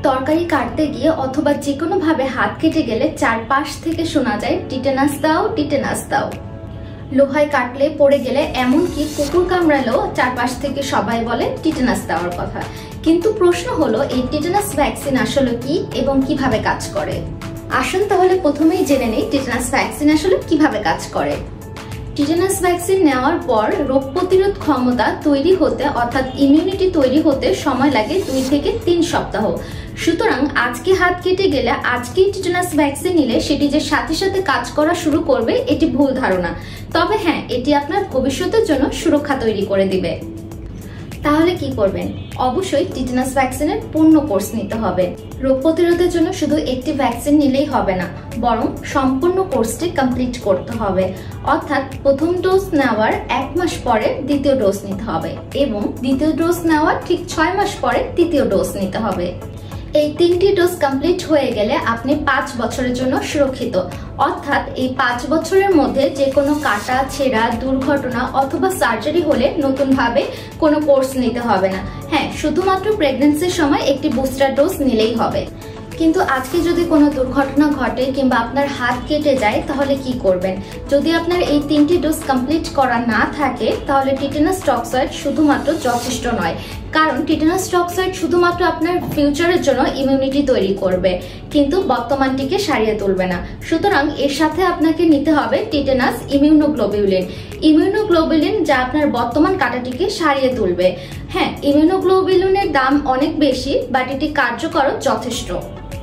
তরকারি কাটতে গিয়ে অথবা যে কোনো ভাবে হাত কেটে গেলে চারপাশ থেকে শোনা যায় টিটেনাস দাও, টিটেনাস দাও। লোহায় কাটলে পড়ে গেলে এমনকি কুকুর কামড়ালেও চারপাশ থেকে সবাই বলে টিটেনাস দেওয়ার কথা। কিন্তু প্রশ্ন হলো এই টিটেনাস ভ্যাকসিন আসলে কি এবং কিভাবে কাজ করে। আসুন তাহলে প্রথমেই জেনে নেই টিটেনাস ভ্যাকসিন আসলে কিভাবে কাজ করে। টিটেনাস ভ্যাকসিন নেওয়ার পর রোগ প্রতিরোধ ক্ষমতা তৈরি হতে অর্থাৎ ইমিউনিটি তৈরি হতে সময় লাগে 2 থেকে 3 সপ্তাহ। সুতরাং আজকে হাত কেটে গেলে আজকেই টিটেনাস ভ্যাকসিন নিলে সেটি যে সাথে সাথে কাজ করা শুরু করবে এটি ভুল ধারণা। তবে হ্যাঁ, এটি আপনার ভবিষ্যতের জন্য সুরক্ষা তৈরি করে দিবে। তাহলে কি করবেন? অবশ্যই টিটেনাস ভ্যাকসিনের পূর্ণ কোর্স নিতে হবে। রোগ প্রতিরোধের জন্য শুধু একটি ভ্যাকসিন নিলেই হবে না, বরং সম্পূর্ণ কোর্সটি কমপ্লিট করতে হবে। অর্থাৎ প্রথম ডোজ নেওয়ার 1 মাস পরে দ্বিতীয় ডোজ নিতে হবে এবং দ্বিতীয় ডোজ নেওয়ার ঠিক 6 মাস পরে তৃতীয় ডোজ নিতে হবে। এই 3টি ডোজ কমপ্লিট হয়ে গেলে আপনি 5 বছরের জন্য সুরক্ষিত। অর্থাৎ এই 5 বছরের মধ্যে যে কোনো কাটা ছেঁড়া, দুর্ঘটনা অথবা সার্জারি হলে নতুন ভাবে কোনো কোর্স নিতে হবে না। হ্যাঁ, শুধুমাত্র প্রেগন্যান্সির সময় একটি বুস্টার ডোজ নিলেই হবে। কিন্তু আজকে যদি কোনো দুর্ঘটনা ঘটে কিংবা আপনার হাত কেটে যায় তাহলে কি করবেন? যদি আপনার এই 3টি ডোজ কমপ্লিট করা না থাকে তাহলে টিটেনাস টক্সয়েড শুধুমাত্র যথেষ্ট নয়। কারণ টিটেনাস টক্সয়েড শুধুমাত্র আপনার ফিউচারের জন্য ইমিউনিটি তৈরি করবে, কিন্তু বর্তমানটিকে সারিয়ে তুলবে না। সুতরাং এর সাথে আপনাকে নিতে হবে টিটেনাস ইমিউনোগ্লোবিউলিন। ইমিউনোগ্লোবিউলিন যা আপনার বর্তমান কাটাটিকে সারিয়ে তুলবে। হ্যাঁ, ইমিউনোগ্লোবিউলিনের দাম অনেক বেশি, বাট এটি কার্যকরও যথেষ্ট।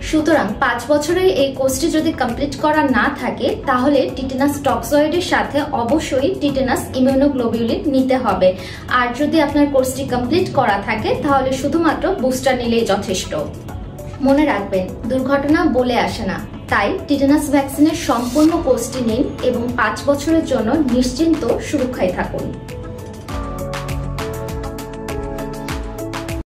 সুতরাং 5 বছরের এই কোর্সটি যদি কমপ্লিট করা না থাকে তাহলে টিটেনাস টক্সয়েডের সাথে অবশ্যই টিটেনাস ইমিউনোগ্লোবিউলিন নিতে হবে। আর যদি আপনার কোর্সটি কমপ্লিট করা থাকে তাহলে শুধুমাত্র বুস্টার নিলেই যথেষ্ট। মনে রাখবেন, দুর্ঘটনা বলে আসে না, তাই টিটেনাস ভ্যাকসিনের সম্পূর্ণ কোর্সটি নিন এবং 5 বছরের জন্য নিশ্চিন্ত সুরক্ষায় থাকুন।